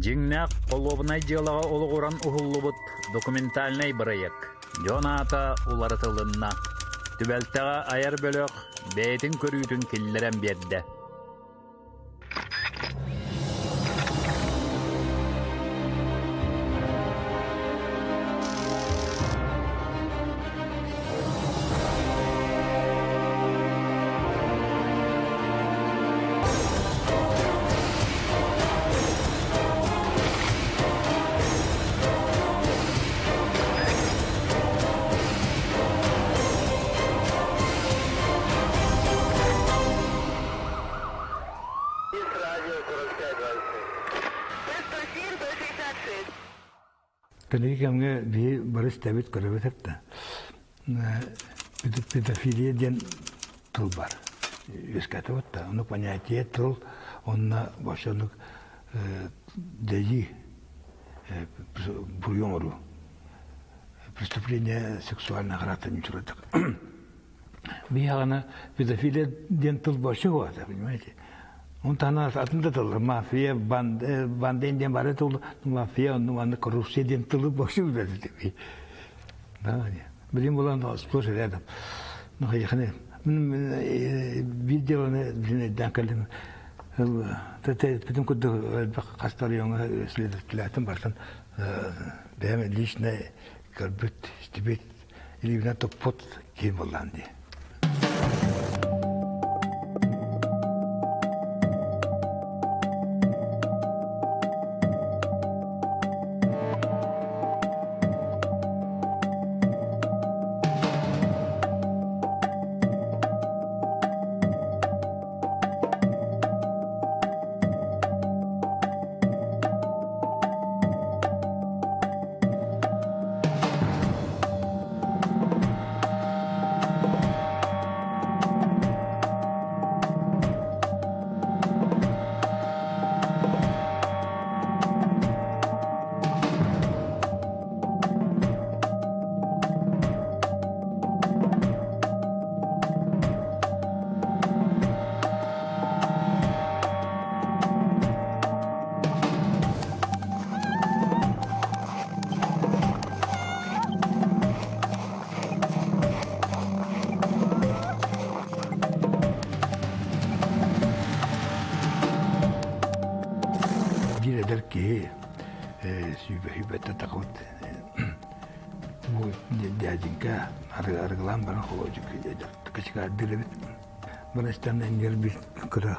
Жиңнақ қолуабынай жиылаға олығыран ұхыллыбыт документальный бірайық. Жоната уларытылынна. Түбәлтіға аяр бөлік бәйтін көрүйтін келлерен берді. Көнегемге bir barış devlet görevi hepte. Pedofiliya den tıl var. Eskete var da. Onu понятие tıl, onunla başlanık deyi buyumu. Преступление сексуального характера не чуроток. Бияна педофилия den tıl başı var, понимаете? Он тана атында тыл, мафия, банден бары тыл, мафия, он коррупция ден тылы башы үлдеді. Да, білем болан сплошь рядом. Ну, хайхане, видеоны дәңкәлдім. Потом куда кастар яңа следователятын барсан, бәме лично көрбіт, стебет, или бина топот кем болан де. Eder ki sübehibette takut bu diyajinka arıgılan bana kolocuk kaçıka dilebit bana isteyen yer bir kıra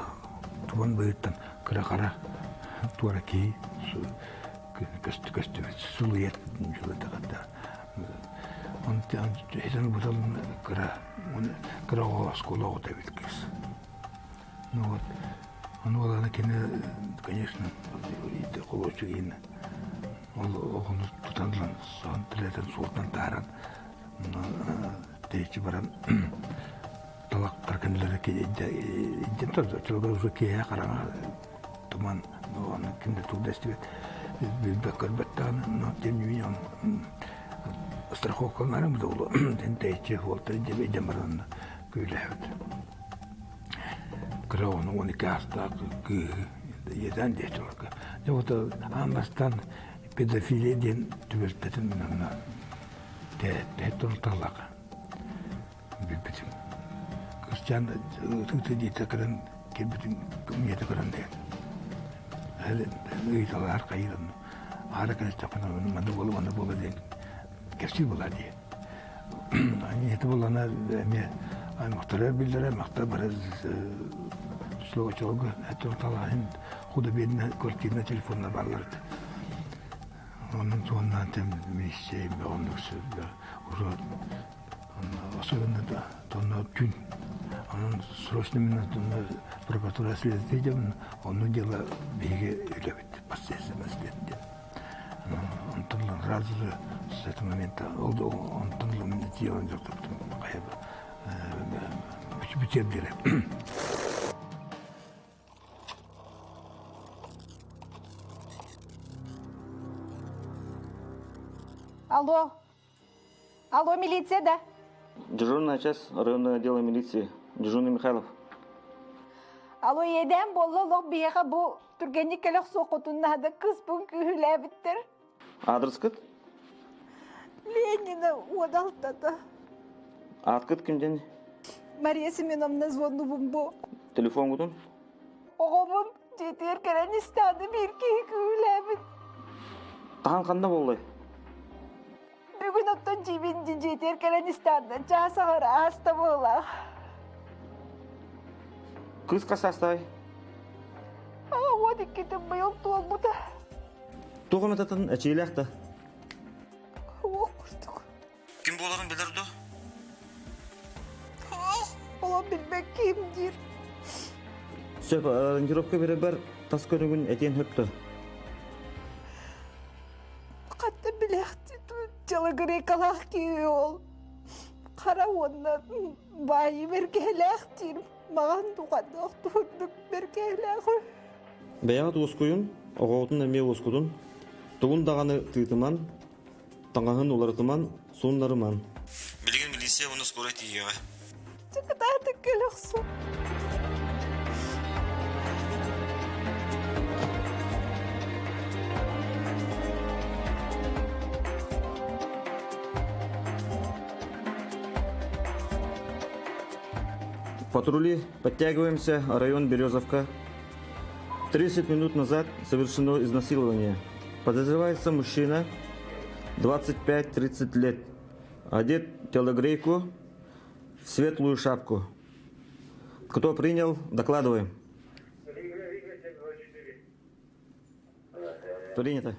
tuvan boyuttan kıra kara tuara ki su köstü suluyet şöyle takata он hesan butal kıra o skola o tebit kız ну вот он оланы кені, конечно, қолочы кейіні. Оғыны тұтандылан, соған тілетін суылтан тағаран, дейші баран, талақ таркандылары кейден тұрды. Чылға ұзы кейе қараңа, тұман, оны кімді тұлды әстібет, білбек көрбеттағаны, но тем не менее, он страховкаларын бұда олы, дейші олтарын жебейден баранына көйлі әвді. Кровно он и каста едан дечелка. Я вот амастан педофилия ден түбелтетін на тетон талака. Бибитим. Кристиан түте дите кран кебитим кумьете кран де. Хәле ыйталар кайрын. Ара кастапна манда болу ден. Кепси була ди. Ани это булана ме мөхтәрәр билдерә, мөхтәр бераз Слово чолга, это талахин худа бедна квартирна телефонна балларды. Onun sonundan tem müşteri bir onlusu уже особенно да тонна тюн. Onun срочными прокуратура следствием он дело беге үлебит последствия наследия. Он тонна раз с этого момента он тонна минутия он как-то кайбы bitirdiler. Алло. Алло, милиция, да? Дежурная часть районного отдела милиции. Дежурный Михайлов. Alo yeden bolloluk biyaga bu Türgenik kelek sokutunna da kıspın kühüle bittir. Адрес кыт? Ленина odaltada. Ат кыт кимден? Мария Семеновна звонувum bu. Телефон кутун? Oğumun jeter keren istadı bir ki kühüle bit. Тахан канда болду? Bugün ottan cibin jeter keren istadı. Çasağır hasta bola. Кыз кашастай? O dikitim bayıl tuğal bu da. Тугам ататын әчейләкті. Okustuk. Ким боларын білерді? Ola bilmek kimdir. Сөп, ориентировка бере бар, тас көрігін әтен хөпті. Katta bilekti çalı grekalak ki ol. Kara ondan bayi berkelektir. Mağan tuğanda okturduk berkelek. Бәяғат оскойын, оғаутын әме оскудын, тұғын дағаны тыйтыман, таңғағын оларытыман, сонларыман. Білген милиция оны скорай тиеға. Çıkıda tıkılıksın. Патрули, подтягиваемся, район Березовка. 30 минут назад совершено изнасилование. Подозревается мужчина, 25-30 лет. Одет в телогрейку, в светлую шапку. Кто принял, докладываем. Принято.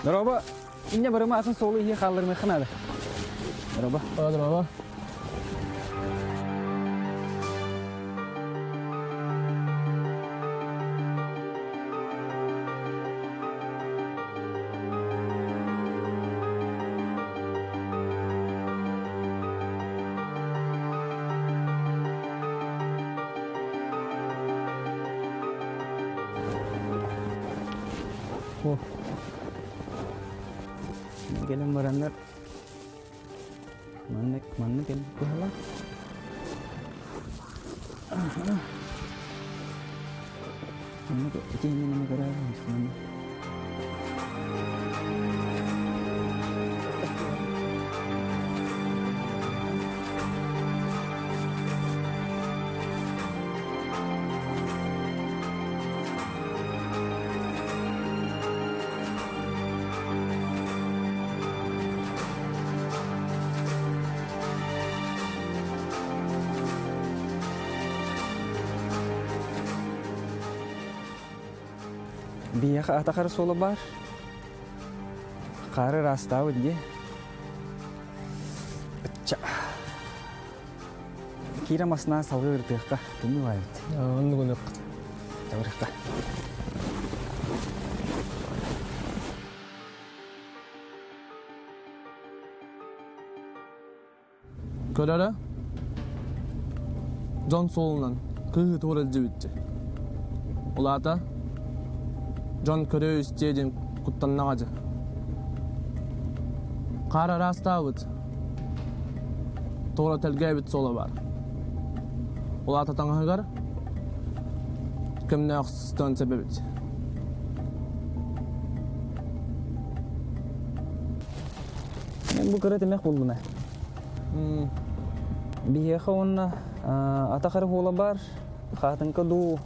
Merhaba. İnne barıma asın solu iyi kaldırmaya kınadı. Merhaba. Merhaba. Oh. Gelen baranlar manne geldi hala. Manne kok iki ini nama gara manne. Biyak atakar sola bar. Karı rastava diye. Pecah. Kira masna salgı irtiqa. Tumi wayt. Onu gunuk. Tavrika. Körara John solundan kıhı tuğralcı bitti. Ulata John körü üsteyden kuttan nağacı. Kara rastavıt. Tuğra telgey bit sola var. Ulata tanğıgar kimne aksızdan sebebit. Ben bu kara demek buldum ha. Biyaqa onna atakar hola bar. Xatınka du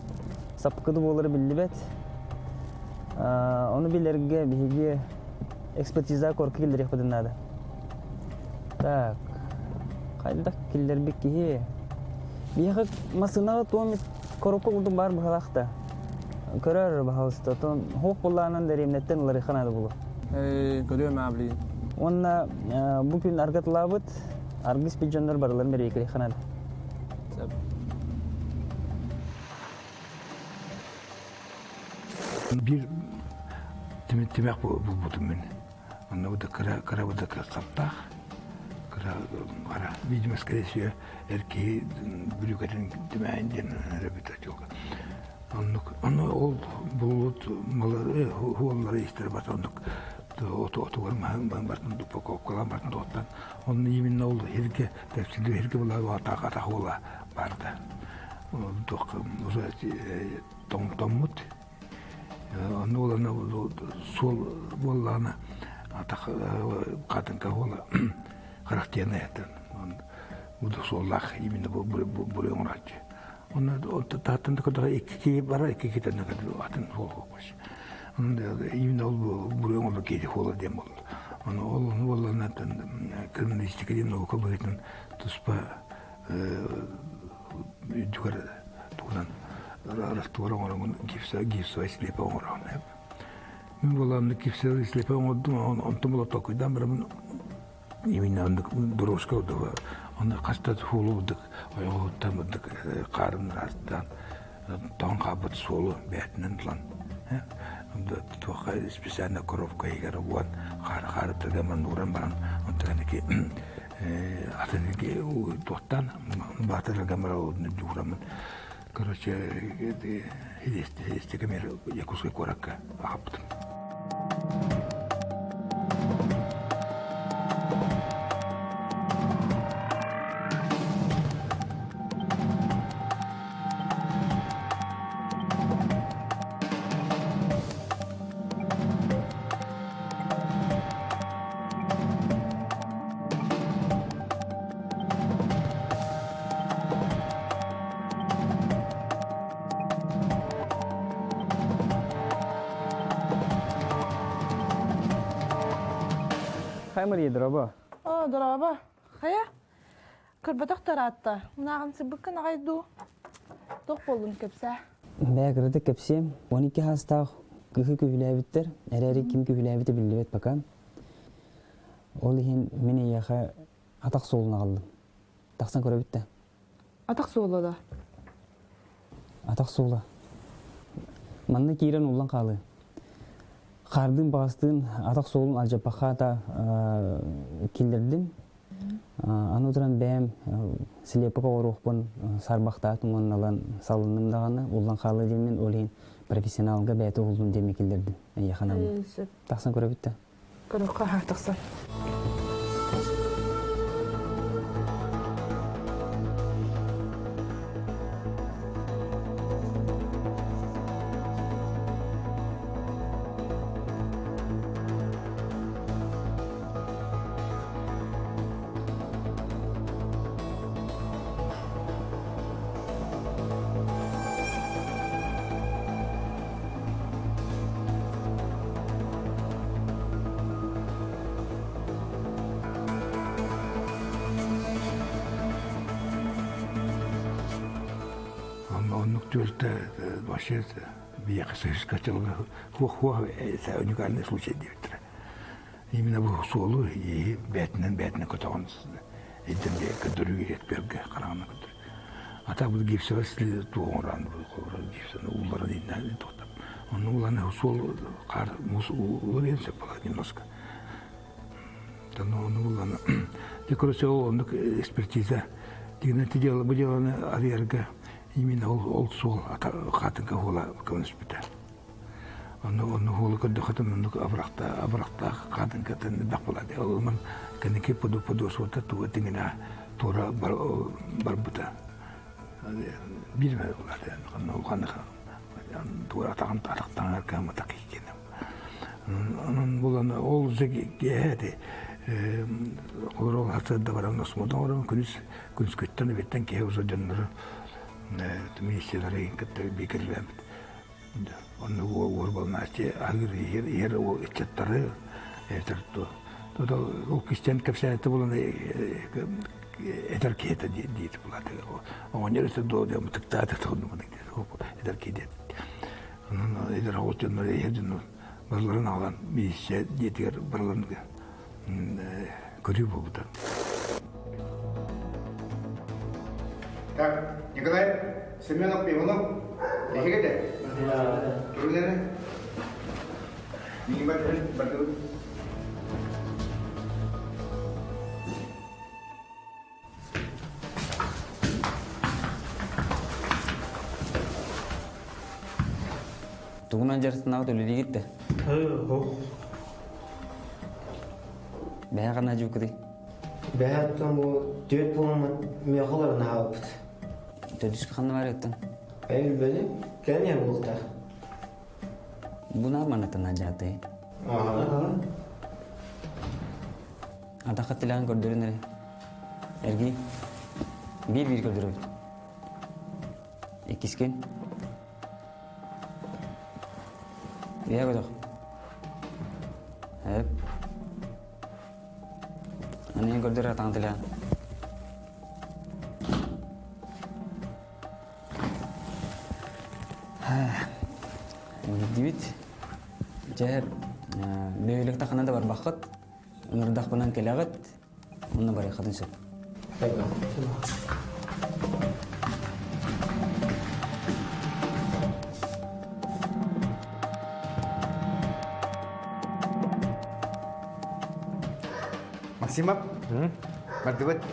sapkıdı boları billibet. Onu bilirge bihige ekspertiza korku gelir yapıdınada. Tak. Kaydak killer bikki. Biyaqa masına tuamit korku buldum bar bahalaqta. Körer bahalsta. Ton hoq bollanan derimnetten uları xanadı bulu. Görüyorum abi. Onna bugün argat labıt. Argis pijonlar barlar mereka xanadı. Bir demek bu buldum ben. Onda bu da kara bu da kaptak. Кара, видимо, скорее всего, эрки брюкатын димайнден репетачилга. Оно ол булут малы хуоллары истер батондук. Отугар махан бартын дупакоккалан бартын доттан. Он именно ол херке тәфсилдүү херке була ата хуола барды. Док уже томмут. Оно олана сол боллана ата катынка хуола характерный это. Он буду соллах именно буры оңрачы. Он татын когда iki бара iki тан когда атын холго баш. Он именно ол буры оңрачы кейде хола дем бол. Он ол болланатын криминалистика наука бөгетен туспа жүгөр туган растуар оңрагын гипса слепа оңрагын. Мен болам гипса слепа оңрагын он томло токуйдан бирин именно он дорожка удова он кастат хулудык оётамдык карын растан тон кабыт солу бетинен лан онда тока специально коробка егер вот кар тегеман уран баран он тенеки атенеки тоттан батыр гамара дурам короче есть камера якуска коракка аптым. Хаймыр дроба. Дроба. Хая? Кырбатак таратта. Нагын сыбыккын агайду. Ток болдун кепсе. Бәгірді кепсем, 12 хастақ күхі күхіләбіттер, әрәрі кім күхіләбіті білдебет бака. Ол ең мен еяға атақ солына қалдым. Тақсан көрі бітті? Атак соолу да. Атақ солы. Манны кейрен олан қалы. Қардың бағыстың атақ солын алжапақа да келдірдім. Аны отыран бәм слепіға орықпын сарбақтатын онын алан салыным дағаны. Олан қалы деймен олейін профессионалға бәйті олдың деме келдірдім. Яқанамын. Тақсан көрі бітті? Көріққа тақсан. Тюльта вообще бияқсы скачалга хуа это уникальный случай девтер. Именно в солу и бетнен көтөгөн. Эден де көдөрүгө этперге караган көдөр. Ата бул гипсовый след тууран бул гипсны уллары дейин токтоп. Onu уланы сол кар мус улыренсе болады немножко. Там onu уланы декорацион экспертиза деген дело бу деланы алерга именно ол сол хатынга хола көмүспүтө. Onu holu ködü xatım abraqta qadınga tən baq buladı. Olman kaniki podo sorta tuwa tingina tora barbuta. Bilmə buladı. Olğanı tora taqtan arqama taqikin. Onun bulanı ol zəgədi. Olurol hasada varan osmodan oran күнүс көттөн беттен ке озо дөннөр. Министрлерин кытты бекерләп. Onu orbalnaçı agır yer o çatları eterto. Todo o kişiden kapsaytı bulan ederkete diye buladı. O neresi doğdu ama tıktadı tonu bunu diyor. Ederkete. Onun eder hotelde yerden barların alan bir şey diye barların görüyor bu da. Так, Николай Семенов Пивонов, ехете? Turunnya ini bantu. Тугунан жарсынағы төлелі кетті. Бәе ғана жүк кіді. Бәһәттен бу төт булман мехоларына хапты. Төдішкі қаны бар еттің. Әйел беле, кәне булды. Бұна манатына жаты. Атақы тілаған көрдірін әрі. Әргі бір көрдірі. Екіскен. Бия көдіқ. Әп. Анын көрдірі атаған тілаған. Дебит, жайып, бөйлікті қанада бар бақыт, ұмырдақ бұнан келағыт, оны бар еқатын сөп. Максимов? Мартыбыт?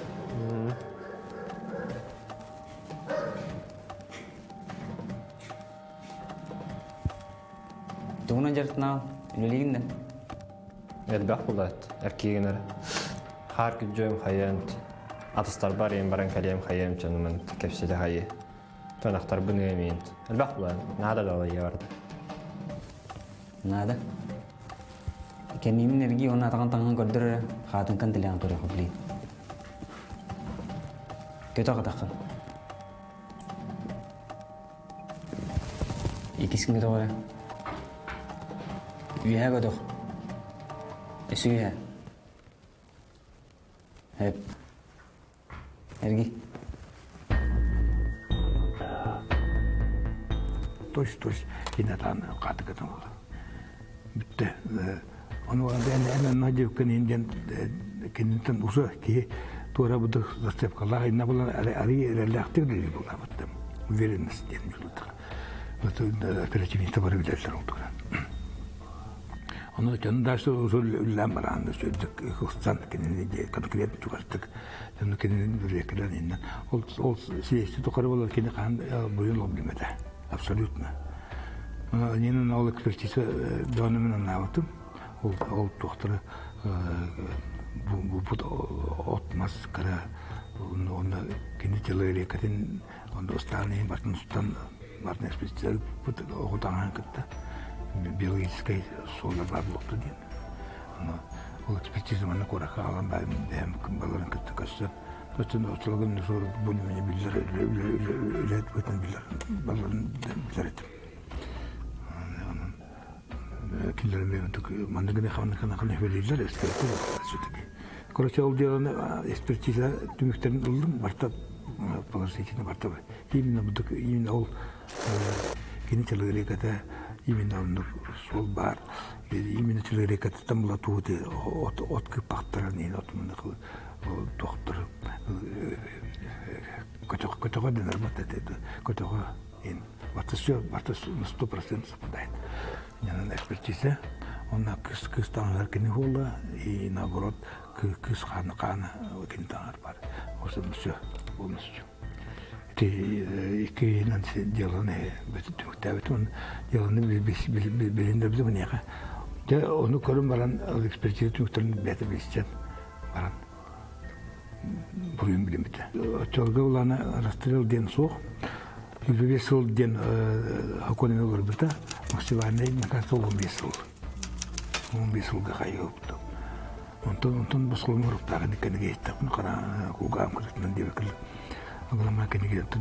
Туғынан жарсынау, үлелігінден. Әлбәқ бұлат, әркегінер. Қар күджөм қайент, атыстар бар ең баран кәлем қайем чанымын кәпседі қайы. Тонақтар бұны емейін. Әлбәқ бұлат, нада да олай барды. Нада? Кәнемін әрге оны атаған таңған көрдірі қатын кән тілеген көрі құплейді. Көті ағатаққан. Екесін көті қоя. Үйә көдіқ. Өсі үйә. Әп. Әрге. Tois, hinnataan kaatakaton. Mutta on en nähdä kenentän usa ki tuoda budak setiap kala inna bulan ari relaktif dari bulan betam. Verinas den julut. Itu operasionista baru bilasan untuk. Onu kendi şu usul lamaran şu kustan kenini kadar juga tek. Onu kenini bırakılan inna. Ol siyasi tokarılar keni kan boyun olmamada. Абсолютно. Нина ол экспертиза донымен наватым. Ол доктор bu otmaz kara ona kinitleri kadın onda ustane Martin Sultan Martin ekspертиза bu odan katta biyolojik sorular buldu diye. Ama o ekspертиза bana kora kalan ben kumbaların katta kasa. Zaten oturduğum soru bunu bilir, öyle etmeden bilir, bilir ettim. Killerimi untuk mandangnya kawan verirler, ekspertiz sürekli. Korece olduğunu ekspertize tümüklerin oldum, varta palarsa içinde varta var. Yemin ol, kinitleri kata, yemin ol sol bar, yemin etleri kata tamla tuğdu, ot kıpaktaran in otmanı kıl. Doktor kotoga dener batete kotoga in vatas 100% совпадает. Yani ekspertize ona kız tanrılar kini hola и наоборот kız kana kini tanrılar var. O zaman все полностью. Те iki nansi diyorlar evet on diyorlar bilinde bizim ne ya. De onu korun baran ekspertize tümüklerin bete bilsin baran. Bugün bilimde. Çolga olana rastrel den soğuk. 25 yıl den hakonemi olur burada. Maksimum ne kadar 15 yıl. 15 yılga kayıptı. Ondan basılma rıfta kadar gitti. Bunu kara kugam kadar diye bakıl. Ama kendine gitti.